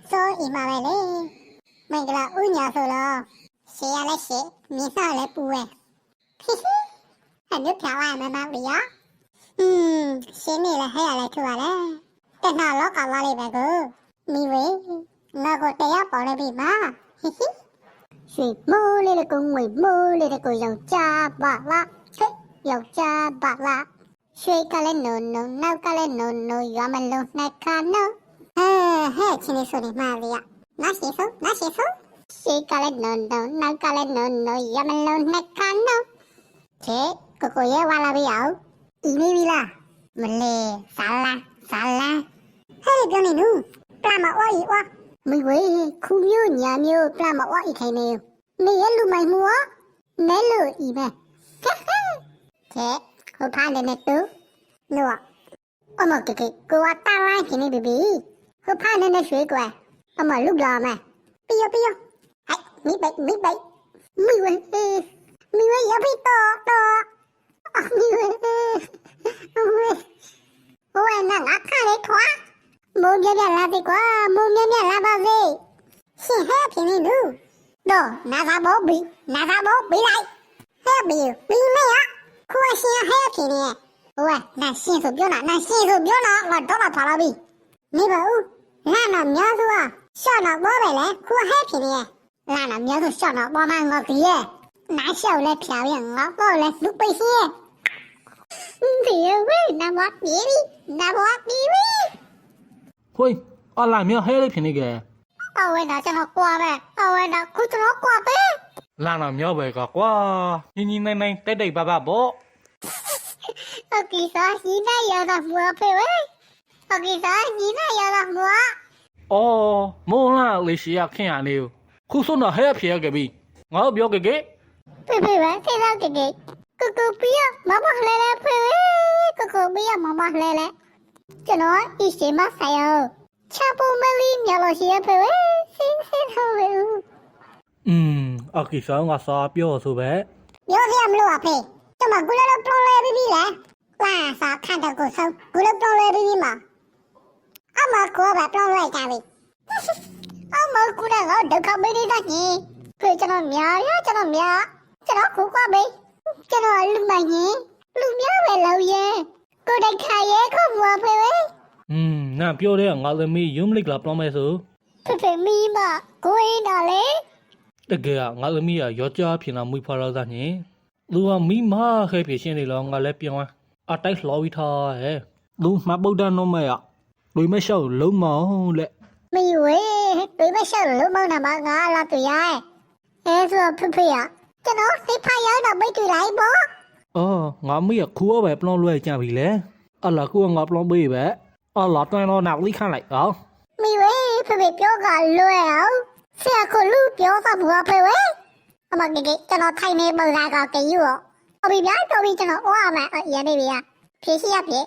ဆိုအိမ်မှာပဲလေမင်္ဂလာဦးညာဆိုတော့ရှေ့ရလဲရှေ့မြင်းစားလဲပူဝဲအမြတ်ဖြာဝါမမဝီယာရှင်းနေလဲဟဲ့ရလဲထူရလဲတနာလောကလာလေးပဲကိုမိဝေငါကိုတရားပေါ်နေပြီမှာရွှေမိုးလေးကိုငွေမိုးလေးကိုယောက်ျားပါလားဟဲ့ယောက်ျားပါလားရွှေကလည်းနိုနိုနောက်ကလည်းနိုနိုရွာမလုံးနှစ်ခါနိုဟဲ့ချင်းလေးဆိုနေမှာလေနားရှိဆုံးရှေ့ကလည်းနိုနိုနောက်ကလည်းနိုနိုရွာမလုံးနှစ်ခါနိုချေကိုရဲဝါလာပြီအောင်ဤနေပြီလားမလေးဆာလာဟဲ့ပြောနေနူပလာမဝါဤဝါမိဝေခုမျိုးညာမျိုးပလာမဝါဤခိုင်နေနေရလူမိုင်မှုနဲလို့ဤပဲချေဟိုဖားနေတူနော်အမကကေကိုဝတာလိုက်ခင်းနေပြီဟိုဖားနေရွှေကွယ်အမလူလာမယ်ပြယောဟဲ့မိဝေရပြီတော့မိဝေဟိုနာငါခါလေထွားမိုးမြလာပြီကွာမိုးမြလာပါစေရှင်ဟဲ့ဖြစ်နေလူတော့နာသာဘောဘီလိုက်ဟဲ့ဘီမရခွာရှင်ဟဲ့ဖြစ်နေဟိုနာရှင်ဆိုပြောနာငါတော့လာဖလာပြီနေပါဦးလာနာများစွာရှော့တော့ဘောပဲလေခွာဟဲ့ဖြစ်နေလာနာများစွာရှော့တော့ဘောမှငေါကြီးရဲ့နားရှောက်လဲဖြာပြန်ငေါတော့လဲလူပိရှိရဲ့ဒီဝဲနာမပြီဟိုအလာမြေဟဲလေးဖြစ်နေကဲအဝဲနာကျွန်တော်ကွာပဲအဝဲနာခုကျွန်တော်ကွာပဲလာနာမြေပဲကကွာညီနိုင်တိတ်ပါပေါ့အကီစားညီနိုင်ရတာမွားပဲအကီစားညီနိုင်ရတာမွားအော်မိုးလာလေးရှိရခင်ရနေခုဆုံးတော့ဟဲဖြစ်ရခဲ့ပြီငါပြောကေပဲဆေးတော့ကေကိုပြရမမလှဲဖေကိုပြရမမလှဲကျွန်တော်အရှိမဆိုင်အောင်ချပုံမလီမြော်လို့ရှိရဖေစင်းတော့ဝဲအကိဆောင်ငါစားပြောဆိုပဲပြောရမလို့အဖေကျွန်မကူလည်းပလောလဲပြီးလားလာစားခန့်တော့ကိုဆုံးကူလည်းပလောလဲပြီးမှာအမကောပဲပလောလဲကြပြီအမကူလည်းတော့ဒုက္ခပေးနေတာကြီးဖေကျွန်တော်ခုကွာပဲကျွန်တော်လူမကြီးလူများပဲလို့ရဲ့ကိုတိုက်ခါရဲခုမွားဖေနာပြောတဲ့ငါသမီးယုံလိုက်လာပလောမဲဆိုဖေမီမကိုရင်းတော်လေတကယ်ငါသမီးရောကြားဖြစ်လာမှုဖွာတော့သားညင်လူကမိမခဲဖြစ်ရှင်းနေလောငါလည်းပြောင်းအတိုက်လှော်ပြီးထားဟဲ့လူမဗုဒ္ဓနောမရလူမရှောက်လုံးမောင်းလက်မိဝေလူမရှောက်လုံးမောင်းတာမငါလာတူရဲအဲဆိုဖေရကျွန်တော်စိတ်ဖရောက်တော့မိတ်တူလိုက်ပေါ့အော်ငါမေးခူရောပဲပလောလွဲကြပြီလေအလာကူငါပလောပေးပဲအလာတွန်းတော့နောက်လိခန့်လိုက်အောင်မိဝေဖေပြောကလွဲအောင်ဆရာကလူပြောတာဘူးဖေဝေအမကေကျွန်တော်ထိုင်နေပုံစံကကေယူအဘိပြတော်ပြီကျွန်တော်ဩအမရနေပြီဖြေရှိရဖြေ